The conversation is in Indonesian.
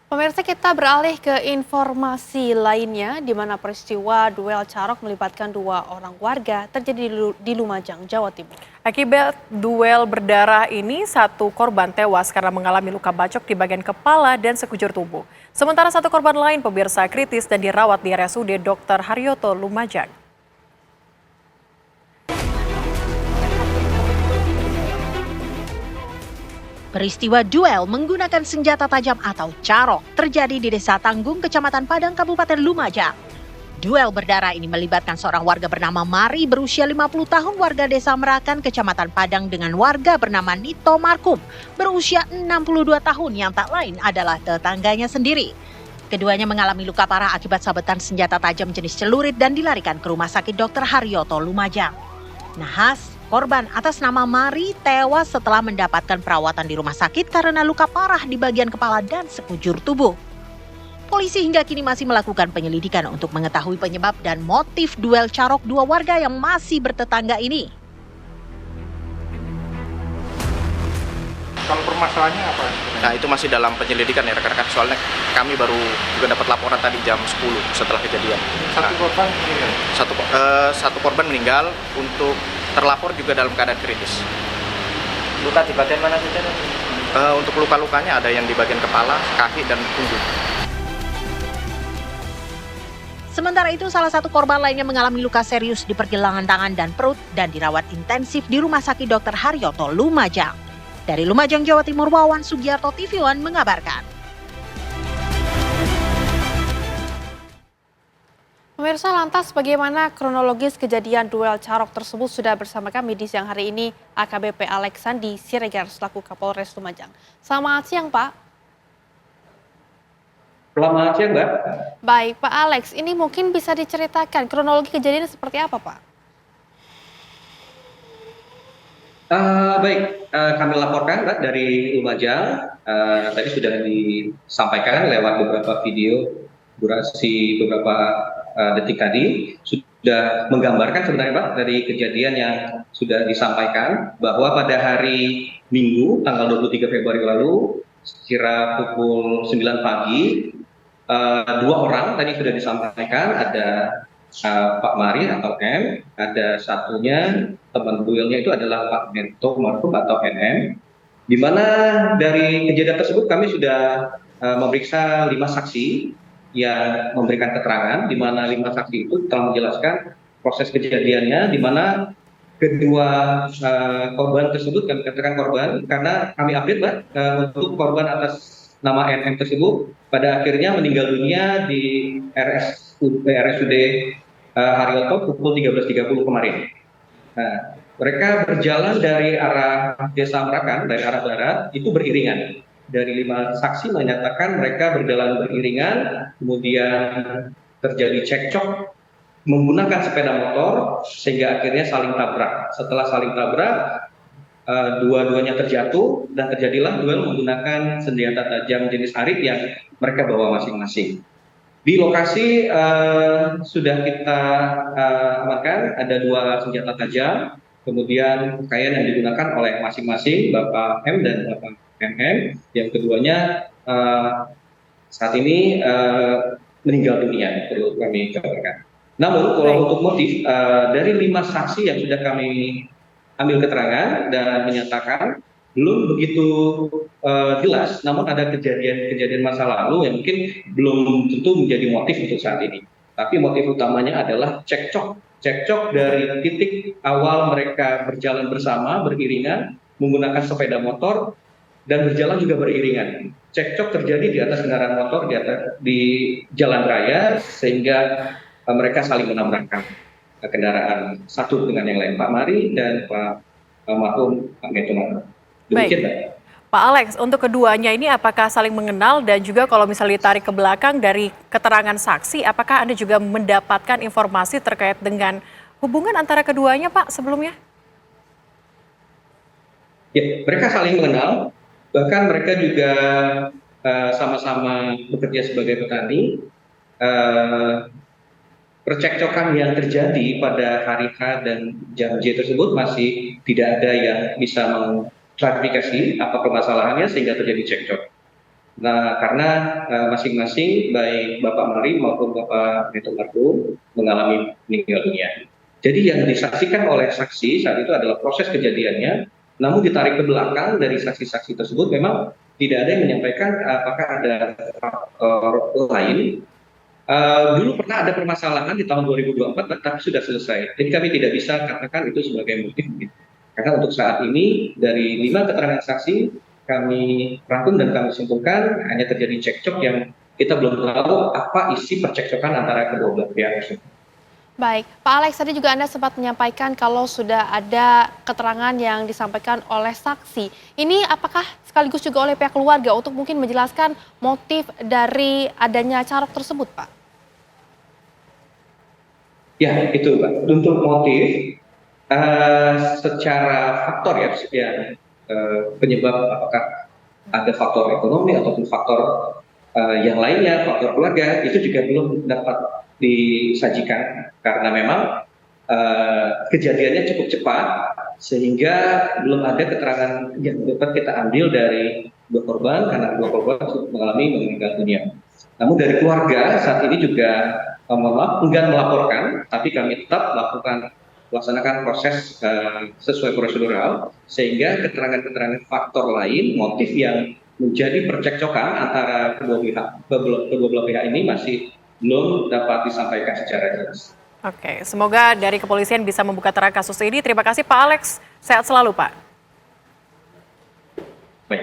Pemirsa, kita beralih ke informasi lainnya di mana peristiwa duel carok melibatkan dua orang warga terjadi di Lumajang, Jawa Timur. Akibat duel berdarah ini, satu korban tewas karena mengalami luka bacok di bagian kepala dan sekujur tubuh. Sementara satu korban lain pemirsa kritis dan dirawat di RSUD Dr. Haryoto Lumajang. Peristiwa duel menggunakan senjata tajam atau carok terjadi di Desa Tanggung, Kecamatan Padang, Kabupaten Lumajang. Duel berdarah ini melibatkan seorang warga bernama Mari berusia 50 tahun warga Desa Merakan, Kecamatan Padang dengan warga bernama Nito Markum berusia 62 tahun yang tak lain adalah tetangganya sendiri. Keduanya mengalami luka parah akibat sabetan senjata tajam jenis celurit dan dilarikan ke Rumah Sakit Dr. Haryoto Lumajang. Nahas, korban atas nama Mari tewas setelah mendapatkan perawatan di rumah sakit karena luka parah di bagian kepala dan sekujur tubuh. Polisi hingga kini masih melakukan penyelidikan untuk mengetahui penyebab dan motif duel carok dua warga yang masih bertetangga ini. Kalau permasalahannya apa? Nah, itu masih dalam penyelidikan ya rekan-rekan, soalnya kami baru juga dapat laporan tadi jam 10 setelah kejadian. Satu korban meninggal? Satu korban meninggal, untuk terlapor juga dalam keadaan kritis. Luka di bagian mana saja? Untuk luka-lukanya ada yang di bagian kepala, kaki, dan punggung. Sementara itu, salah satu korban lainnya mengalami luka serius di pergelangan tangan dan perut dan dirawat intensif di Rumah Sakit Dr. Haryoto Lumajang. Dari Lumajang, Jawa Timur, Wawan Sugiarto, TV One mengabarkan. Pemirsa, lantas bagaimana kronologis kejadian duel carok tersebut? Sudah bersama kami di siang hari ini AKBP Alex Sandi Siregar selaku Kapolres Lumajang. Selamat siang, Pak. Selamat siang, Mbak. Baik, Pak Alex, ini mungkin bisa diceritakan kronologi kejadian seperti apa, Pak? Kami laporkan, Mbak, dari Lumajang. Tadi sudah disampaikan lewat beberapa video durasi beberapa detik tadi, sudah menggambarkan sebenarnya, Pak, dari kejadian yang sudah disampaikan bahwa pada hari Minggu tanggal 23 Februari lalu sekira pukul 9 pagi, dua orang tadi sudah disampaikan, ada Pak Mari atau M, ada satunya teman duelnya itu adalah Pak Nito Markum atau NM, di mana dari kejadian tersebut kami sudah memeriksa 5 saksi yang memberikan keterangan, di mana 5 saksi itu telah menjelaskan proses kejadiannya, di mana kedua korban tersebut, kami katakan korban karena kami update, Mbak, untuk korban atas nama NM tersebut pada akhirnya meninggal dunia di RSUD Haryoto pukul 13.30 kemarin. Nah, mereka berjalan dari arah Desa Merakan, dari arah barat, itu beriringan. Dari 5 saksi menyatakan mereka berjalan beriringan, kemudian terjadi cekcok menggunakan sepeda motor, sehingga akhirnya saling tabrak. Setelah saling tabrak, dua-duanya terjatuh dan terjadilah duel menggunakan senjata tajam jenis arit yang mereka bawa masing-masing. Di lokasi sudah kita amankan ada 2 senjata tajam, kemudian pakaian yang digunakan oleh masing-masing Bapak M dan Bapak MM, yang keduanya saat ini meninggal dunia, perlu kami kabarkan. Namun kalau untuk motif, dari 5 saksi yang sudah kami ambil keterangan dan menyatakan belum begitu jelas, namun ada kejadian masa lalu yang mungkin belum tentu menjadi motif untuk saat ini. Tapi motif utamanya adalah cekcok dari titik awal mereka berjalan bersama beriringan menggunakan sepeda motor dan berjalan juga beriringan. Cekcok terjadi di atas kendaraan motor di jalan raya sehingga mereka saling menabrakkan kendaraan satu dengan yang lain, Pak Mari dan Pak almarhum Pak Nito. Baik, Pak Alex, untuk keduanya ini apakah saling mengenal dan juga kalau misalnya ditarik ke belakang dari keterangan saksi, apakah Anda juga mendapatkan informasi terkait dengan hubungan antara keduanya, Pak, sebelumnya? Ya, mereka saling mengenal, bahkan mereka juga sama-sama bekerja sebagai petani. Percekcokan yang terjadi pada hari H dan jam J tersebut masih tidak ada yang bisa mengklarifikasi apa permasalahannya sehingga terjadi cekcok. Nah, karena masing-masing baik Bapak Mari maupun Bapak Neto Margo mengalami meninggal dunia. Jadi yang disaksikan oleh saksi saat itu adalah proses kejadiannya, namun ditarik ke belakang dari saksi-saksi tersebut memang tidak ada yang menyampaikan apakah ada faktor lain. Dulu pernah ada permasalahan di tahun 2024, tapi sudah selesai. Jadi kami tidak bisa katakan itu sebagai motif. Karena untuk saat ini dari 5 keterangan saksi kami rangkum dan kami simpulkan hanya terjadi cekcok yang kita belum tahu apa isi percekcokan antara kedua belah pihak tersebut. Baik, Pak Alex, tadi juga Anda sempat menyampaikan kalau sudah ada keterangan yang disampaikan oleh saksi. Ini apakah sekaligus juga oleh pihak keluarga untuk mungkin menjelaskan motif dari adanya carok tersebut, Pak? Ya, itu Pak. Untuk motif, secara faktor ya penyebab apakah ada faktor ekonomi ataupun faktor yang lainnya, faktor keluarga, itu juga belum dapat disajikan karena memang kejadiannya cukup cepat sehingga belum ada keterangan yang dapat kita ambil dari dua korban karena dua korban mengalami meninggal dunia. Namun dari keluarga saat ini juga enggan melaporkan, tapi kami tetap melaksanakan proses sesuai prosedural sehingga keterangan-keterangan faktor lain, motif yang menjadi percekcokan antara kedua belah pihak ini masih belum dapat disampaikan secara jelas. Oke, semoga dari kepolisian bisa membuka terang kasus ini. Terima kasih Pak Alex, sehat selalu Pak.